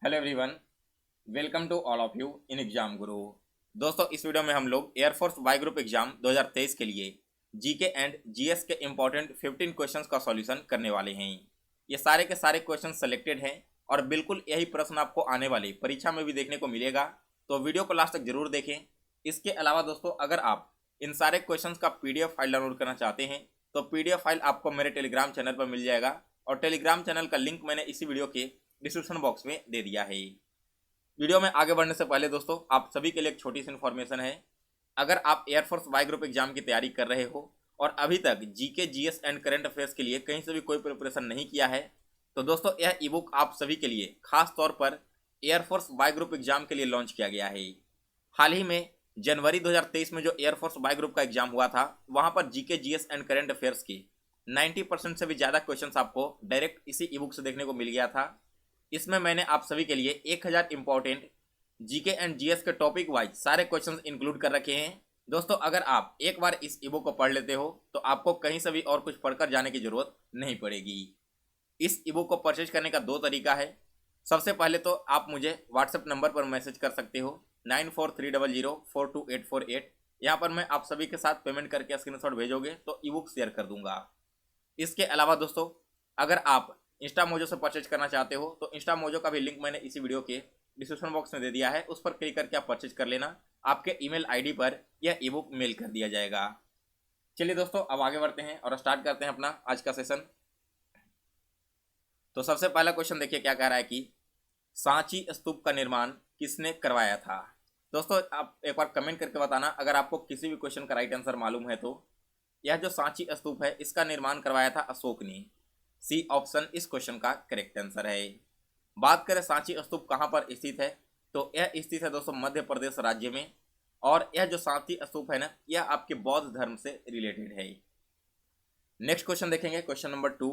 Hello everyone, welcome to all of you in exam guru. दोस्तों, इस video में हम लोग एयरफोर्स वाई ग्रुप एग्जाम 2023 के लिए जीके एंड जीएस के इंपॉर्टेंट 15 क्वेश्चंस का सॉल्यूशन करने वाले हैं। ये सारे के सारे क्वेश्चन सेलेक्टेड हैं और बिल्कुल यही प्रश्न आपको आने वाली परीक्षा में भी देखने को मिलेगा, तो वीडियो को लास्ट तक जरूर देखें। इसके अलावा दोस्तों, अगर आप इन सारे क्वेश्चन का पीडीएफ फाइल डाउनलोड करना चाहते हैं तो पीडीएफ फाइल आपको मेरे टेलीग्राम चैनल पर मिल जाएगा और टेलीग्राम चैनल का लिंक मैंने इसी वीडियो के डिस्क्रिप्शन बॉक्स में दे दिया है। वीडियो में आगे बढ़ने से पहले दोस्तों, आप सभी के लिए एक छोटी सी इन्फॉर्मेशन है। अगर आप एयरफोर्स वाई ग्रुप एग्जाम की तैयारी कर रहे हो और अभी तक GK GS and current affairs के लिए कहीं से भी कोई प्रिपरेशन नहीं किया है तो दोस्तों, यह ई बुक आप सभी के लिए खास तौर पर एयरफोर्स वाई ग्रुप एग्जाम के लिए लॉन्च किया गया है। हाल ही में जनवरी 2023 में जो एयरफोर्स वाई ग्रुप का एग्जाम हुआ था, वहां पर GK GS and current affairs के 90% से भी ज़्यादा क्वेश्चंस आपको डायरेक्ट इसी ई बुक से देखने को मिल गया था। इसमें मैंने आप सभी के लिए 1000 इंपॉर्टेंट जीके एंड जीएस के टॉपिक वाइज सारे क्वेश्चंस इंक्लूड कर रखे हैं। दोस्तों, अगर आप एक बार इस ई बुक को पढ़ लेते हो तो आपको कहीं से भी और कुछ पढ़कर जाने की जरूरत नहीं पड़ेगी। इस ई बुक को परचेज करने का दो तरीका है। सबसे पहले तो आप मुझे व्हाट्सएप नंबर पर मैसेज कर सकते हो 9430042848। यहाँ पर मैं आप सभी के साथ पेमेंट करके स्क्रीनशॉट भेजोगे तो ई बुक शेयर कर दूंगा। इसके अलावा दोस्तों, अगर आप इंस्टा मोजो से परचेज करना चाहते हो तो इंस्टा मोजो का भी लिंक मैंने इसी वीडियो के डिस्क्रिप्शन बॉक्स में दे दिया है, उस पर क्लिक करके आप परचेज कर लेना। आपके ईमेल आईडी पर यह ई बुक मेल कर दिया जाएगा। चलिए दोस्तों, अब आगे बढ़ते हैं और स्टार्ट करते हैं अपना आज का सेशन। तो सबसे पहला क्वेश्चन देखिए क्या कह रहा है कि सांची स्तूप का निर्माण किसने करवाया था। दोस्तों, आप एक बार कमेंट करके बताना अगर आपको किसी भी क्वेश्चन का राइट आंसर मालूम है तो। यह जो सांची स्तूप है इसका निर्माण करवाया था अशोक ने। सी ऑप्शन इस क्वेश्चन का करेक्ट आंसर है। बात करें सांची स्तूप कहाँ पर स्थित है, तो यह स्थित है दोस्तों मध्य प्रदेश राज्य में। और यह जो सांची स्तूप है ना, यह आपके बौद्ध धर्म से रिलेटेड है। नेक्स्ट क्वेश्चन देखेंगे, question number 2।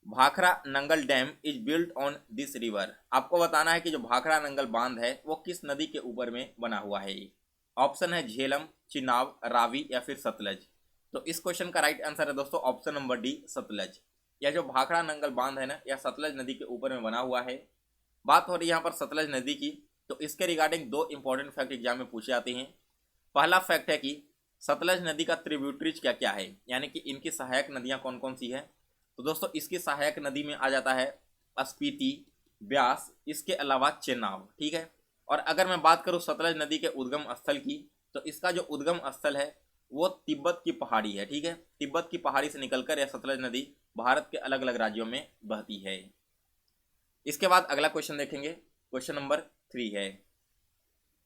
Bhakra Nangal dam is built on this river. आपको बताना है कि जो भाखड़ा नंगल बांध है वो किस नदी के ऊपर में बना हुआ है। ऑप्शन है झेलम, चिनाब, रावी या फिर सतलज। तो इस क्वेश्चन का राइट आंसर है दोस्तों ऑप्शन नंबर डी, सतलज। यह जो भाखड़ा नंगल बांध है ना, यह सतलज नदी के ऊपर में बना हुआ है। बात हो रही है यहाँ पर सतलज नदी की, तो इसके रिगार्डिंग दो इंपॉर्टेंट फैक्ट एग्जाम में पूछे जाते हैं। पहला फैक्ट है कि सतलज नदी का ट्रिब्यूटरीज क्या क्या है, यानी कि इनकी सहायक नदियाँ कौन कौन सी है। तो दोस्तों, इसकी सहायक नदी में आ जाता है स्पीति, ब्यास, इसके अलावा चेनाब। ठीक है। और अगर मैं बात करूँ सतलज नदी के उद्गम स्थल की, तो इसका जो उद्गम स्थल है वो तिब्बत की पहाड़ी है। ठीक है। तिब्बत की पहाड़ी से निकलकर यह सतलज नदी भारत के अलग अलग राज्यों में बहती है। इसके बाद अगला क्वेश्चन देखेंगे, क्वेश्चन नंबर 3 है,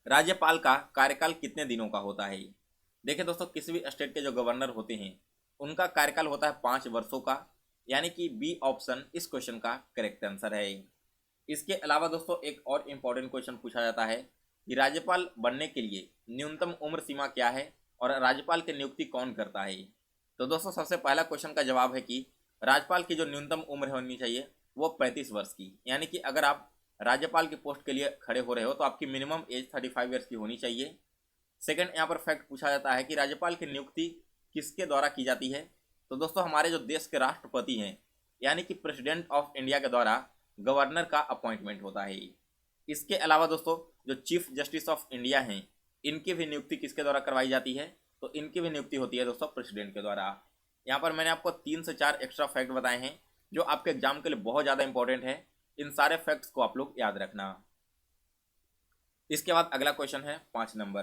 राज्यपाल का कार्यकाल कितने दिनों का होता है। देखिए दोस्तों, किसी भी स्टेट के जो गवर्नर होते हैं उनका कार्यकाल होता है 5 वर्षों का, यानी कि बी ऑप्शन इस क्वेश्चन का करेक्ट आंसर है। इसके अलावा दोस्तों, एक और इम्पॉर्टेंट क्वेश्चन पूछा जाता है कि राज्यपाल बनने के लिए न्यूनतम उम्र सीमा क्या है और राज्यपाल की नियुक्ति कौन करता है। तो दोस्तों, सबसे पहला क्वेश्चन का जवाब है कि राज्यपाल की जो न्यूनतम उम्र होनी चाहिए वो 35 वर्ष की, यानी कि अगर आप राज्यपाल की पोस्ट के लिए खड़े हो रहे हो तो आपकी मिनिमम एज 35 ईयर्स की होनी चाहिए। सेकंड, यहाँ पर फैक्ट पूछा जाता है कि राज्यपाल की नियुक्ति किसके द्वारा की जाती है। तो दोस्तों, हमारे जो देश के राष्ट्रपति हैं, यानी कि प्रेसिडेंट ऑफ इंडिया के द्वारा गवर्नर का अपॉइंटमेंट होता है। इसके अलावा दोस्तों, जो चीफ जस्टिस ऑफ इंडिया हैं, इनकी भी नियुक्ति किसके द्वारा करवाई जाती है, तो इनकी भी नियुक्ति होती है दोस्तों प्रेसिडेंट के द्वारा। यहाँ पर मैंने आपको 3 से 4 एक्स्ट्रा फैक्ट बताए हैं जो आपके एग्जाम के लिए बहुत ज़्यादा इंपॉर्टेंट है। इन सारे फैक्ट्स को आप लोग याद रखना। इसके बाद अगला क्वेश्चन है 5 नंबर।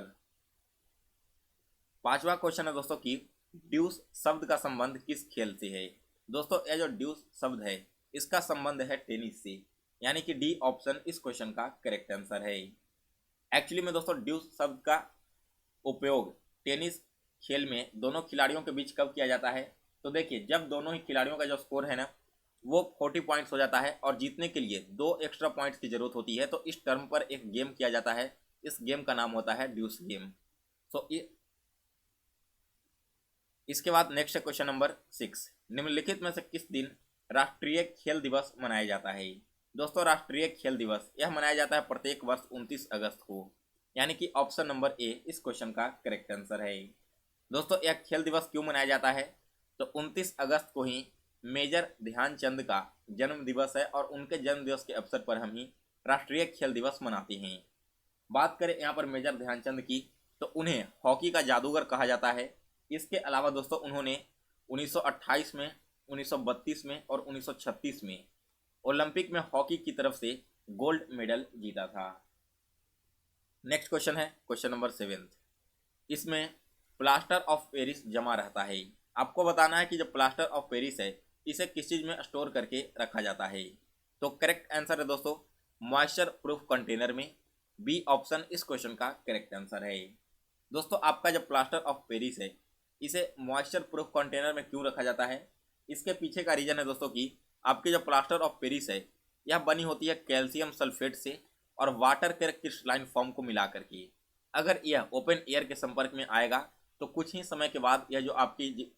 पांचवा क्वेश्चन है दोस्तों कि ड्यूस शब्द का संबंध किस खेल से है। दोस्तों, यह जो ड्यूस शब्द है इसका संबंध है टेनिस से, यानी कि डी ऑप्शन इस क्वेश्चन का करेक्ट आंसर है। एक्चुअली में दोस्तों, ड्यूस शब्द का उपयोग टेनिस खेल में दोनों खिलाड़ियों के बीच कब किया जाता है, तो देखिए जब दोनों ही खिलाड़ियों का जो स्कोर है ना वो 40 पॉइंट्स हो जाता है और जीतने के लिए 2 एक्स्ट्रा पॉइंट्स की जरूरत होती है, तो इस टर्म पर एक गेम किया जाता है। इस गेम का नाम होता है ड्यूस गेम। सो इसके बाद नेक्स्ट है क्वेश्चन नंबर 6। निम्नलिखित में से किस दिन राष्ट्रीय खेल दिवस मनाया जाता है। दोस्तों, राष्ट्रीय खेल दिवस यह मनाया जाता है प्रत्येक वर्ष 29 अगस्त को, यानी कि ऑप्शन नंबर ए इस क्वेश्चन का करेक्ट आंसर है। दोस्तों, यह खेल दिवस क्यों मनाया जाता है, तो 29 अगस्त को ही मेजर ध्यानचंद का जन्म दिवस है और उनके जन्म दिवस के अवसर पर हम ही राष्ट्रीय खेल दिवस मनाते हैं। बात करें यहाँ पर मेजर ध्यानचंद की तो उन्हें हॉकी का जादूगर कहा जाता है। इसके अलावा दोस्तों उन्होंने 1928 में, 1932 में और 1936 में ओलंपिक में हॉकी की तरफ से गोल्ड मेडल जीता था। नेक्स्ट क्वेश्चन है क्वेश्चन नंबर 7। इसमें प्लास्टर ऑफ पेरिस जमा रहता है। आपको बताना है कि जो प्लास्टर ऑफ पेरिस है इसे किस चीज़ में स्टोर करके रखा जाता है। तो करेक्ट आंसर है दोस्तों मॉइस्चर प्रूफ कंटेनर में। बी ऑप्शन इस क्वेश्चन का करेक्ट आंसर है। दोस्तों आपका जो प्लास्टर ऑफ पेरिस है इसे मॉइस्चर प्रूफ कंटेनर में क्यों रखा जाता है, इसके पीछे का रीजन है दोस्तों कि आपकी जो प्लास्टर ऑफ पेरिस है यह बनी होती है कैल्शियम सल्फेट से और वाटर के क्रिस्टलाइन फॉर्म को मिला करके। अगर यह ओपन एयर के संपर्क में आएगा तो कुछ ही समय के बाद यह जो आपकी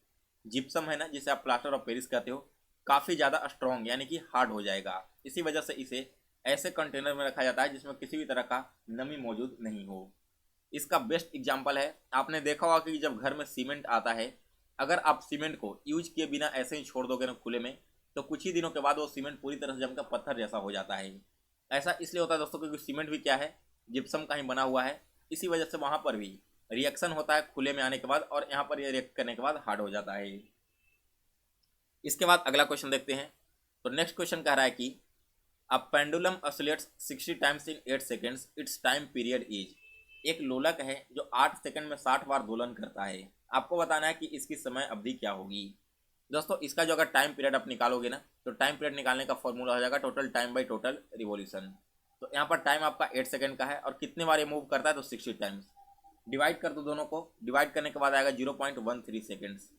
जिप्सम है ना, जिसे आप प्लास्टर ऑफ पेरिस कहते हो, काफ़ी ज़्यादा स्ट्रॉन्ग यानी कि हार्ड हो जाएगा। इसी वजह से इसे ऐसे कंटेनर में रखा जाता है जिसमें किसी भी तरह का नमी मौजूद नहीं हो। इसका बेस्ट एग्जाम्पल है, आपने देखा होगा कि जब घर में सीमेंट आता है, अगर आप सीमेंट को यूज किए बिना ऐसे ही छोड़ दोगे ना खुले में, तो कुछ ही दिनों के बाद वो सीमेंट पूरी तरह से जमकर पत्थर जैसा हो जाता है। ऐसा इसलिए होता है दोस्तों क्योंकि सीमेंट भी क्या है, जिप्सम का ही बना हुआ है। इसी वजह से वहाँ पर भी रिएक्शन होता है खुले में आने के बाद और यहाँ पर ये रिएक्ट करने के बाद हार्ड हो जाता है। इसके बाद अगला क्वेश्चन देखते हैं। तो नेक्स्ट क्वेश्चन कह रहा है कि a pendulum oscillates 60 times in 8 seconds, it's time period is. एक लोलक है जो 8 सेकंड में 60 बार दोलन करता है। आपको बताना है कि इसकी समय अवधि क्या होगी। दोस्तों इसका जो अगर टाइम पीरियड आप निकालोगे ना, तो टाइम पीरियड निकालने का फॉर्मूला हो जाएगा total time by total revolution. तो यहाँ पर टाइम आपका 8 सेकंड का है और कितने बार ये मूव करता है तो 60 टाइम्स। डिवाइड कर दो दोनों को, डिवाइड करने के बाद आएगा 0.13 सेकेंड्स।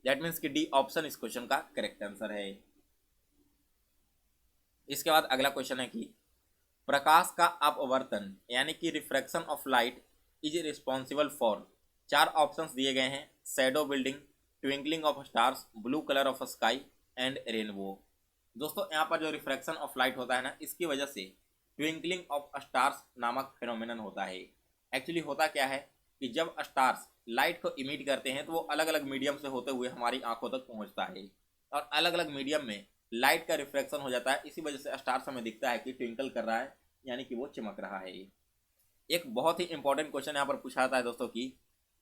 दैट मीन्स कि डी ऑप्शन इस क्वेश्चन का करेक्ट आंसर है। इसके बाद अगला क्वेश्चन है कि प्रकाश का अपवर्तन यानी कि refraction of light is responsible for. 4 options दिए गए हैं, shadow building, twinkling of stars, blue colour of sky and rainbow. दोस्तों यहाँ पर जो रिफ्रैक्शन ऑफ लाइट होता है ना, इसकी वजह से ट्विंकलिंग ऑफ स्टार्स नामक फेनोमेनन होता है। एक्चुअली होता क्या है कि जब स्टार्स लाइट को इमिट करते हैं तो वो अलग अलग मीडियम से होते हुए हमारी आंखों तक पहुंचता है और अलग अलग मीडियम में लाइट का रिफ्रैक्शन हो जाता है। इसी वजह से स्टार्स हमें दिखता है कि ट्विंकल कर रहा है यानी कि वो चमक रहा है। एक बहुत ही इंपॉर्टेंट क्वेश्चन यहाँ पर पूछा जाता है दोस्तों कि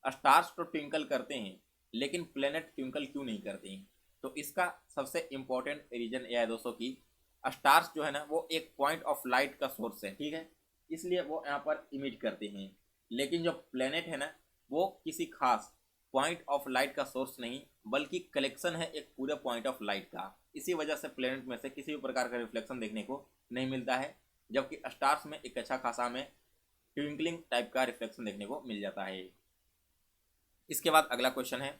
स्टार्स तो ट्विंकल करते हैं लेकिन प्लेनेट ट्विंकल क्यों नहीं करते हैं। तो इसका सबसे इम्पोर्टेंट रीजन यह है दोस्तों कि स्टार्स जो है ना वो एक पॉइंट ऑफ लाइट का सोर्स है, ठीक है, इसलिए वो यहाँ पर इमिट करते हैं। लेकिन जो प्लेनेट है ना वो किसी खास पॉइंट ऑफ लाइट का सोर्स नहीं बल्कि कलेक्शन है एक पूरे पॉइंट ऑफ लाइट का। इसी वजह से प्लेनेट में से किसी भी प्रकार का रिफ्लेक्शन देखने को नहीं मिलता है, जबकि स्टार्स में एक अच्छा खासा में ट्विंकलिंग टाइप का रिफ्लेक्शन देखने को मिल जाता है। इसके बाद अगला क्वेश्चन है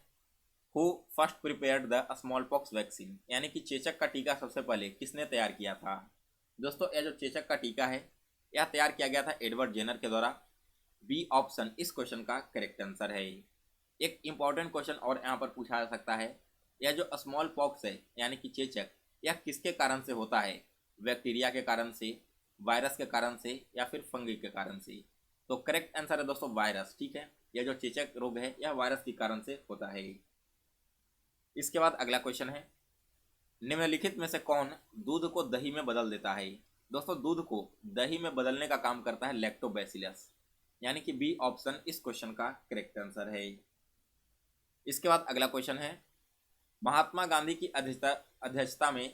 who first prepared the small pox vaccine, यानी कि चेचक का टीका सबसे पहले किसने तैयार किया था। दोस्तों यह जो चेचक का टीका है यह तैयार किया गया था एडवर्ड जेनर के द्वारा। बी ऑप्शन इस क्वेश्चन का करेक्ट आंसर है। एक इंपॉर्टेंट क्वेश्चन और यहाँ पर पूछा जा सकता है, यह जो स्मॉल पॉक्स है यानी कि चेचक यह किसके कारण से होता है, बैक्टीरिया के कारण से, वायरस के कारण से या फिर फंगी के कारण से। तो करेक्ट आंसर है दोस्तों वायरस, ठीक है। यह जो चेचक रोग है यह वायरस के कारण से होता है। इसके बाद अगला क्वेश्चन है निम्नलिखित में से कौन दूध को दही में बदल देता है। दोस्तों दूध को दही में बदलने का काम करता है लैक्टोबैसिलस, यानी कि बी ऑप्शन इस क्वेश्चन का करेक्ट आंसर है। इसके बाद अगला क्वेश्चन है महात्मा गांधी की अध्यक्षता में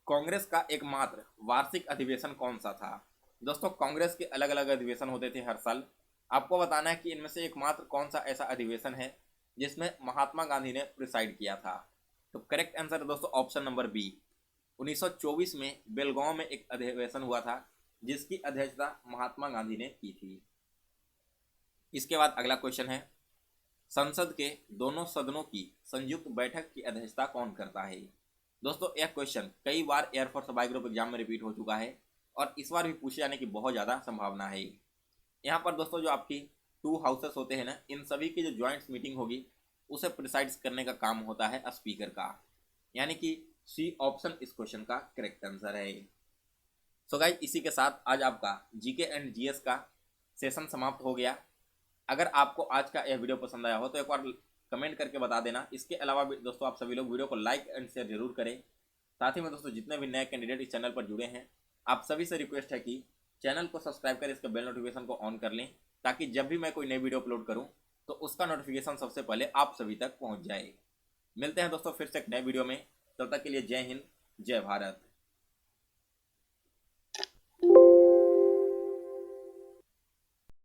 कांग्रेस का एकमात्र वार्षिक अधिवेशन कौन सा था। दोस्तों कांग्रेस के अलग अलग अधिवेशन होते थे हर साल। आपको बताना है कि इनमें से एकमात्र कौन सा ऐसा अधिवेशन है जिसमें महात्मा गांधी ने प्रिसाइड किया था। तो करेक्ट आंसर है दोस्तों ऑप्शन नंबर बी। 1924 में बेलगांव में एक अधिवेशन हुआ था जिसकी अध्यक्षता महात्मा गांधी ने की थी। इसके बाद अगला क्वेश्चन है संसद के दोनों सदनों की संयुक्त बैठक की अध्यक्षता कौन करता है। दोस्तों यह क्वेश्चन कई बार एयरफोर्स बायो ग्रुप एग्जाम में रिपीट हो चुका है और इस बार भी पूछे जाने की बहुत ज़्यादा संभावना है। यहाँ पर दोस्तों जो आपकी 2 हाउसेस होते हैं ना, इन सभी की जो ज्वाइंट मीटिंग होगी उसे प्रिसाइड्स करने का काम होता है स्पीकर का, यानी कि सी ऑप्शन इस क्वेश्चन का करेक्ट आंसर है। सो गाइस इसी के साथ आज आपका जीके एंड जीएस का सेशन समाप्त हो गया। अगर आपको आज का यह वीडियो पसंद आया हो तो एक बार कमेंट करके बता देना। इसके अलावा भी दोस्तों आप सभी लोग वीडियो को लाइक एंड शेयर जरूर करें। साथ ही में दोस्तों जितने भी नए कैंडिडेट इस चैनल पर जुड़े हैं, आप सभी से रिक्वेस्ट है कि चैनल को सब्सक्राइब कर इसके बेल नोटिफिकेशन को ऑन कर लें, ताकि जब भी मैं कोई नई वीडियो अपलोड करूं तो उसका नोटिफिकेशन सबसे पहले आप सभी तक पहुंच जाए। मिलते हैं दोस्तों फिर से एक नए वीडियो में, तब तक के लिए जय हिंद, जय भारत।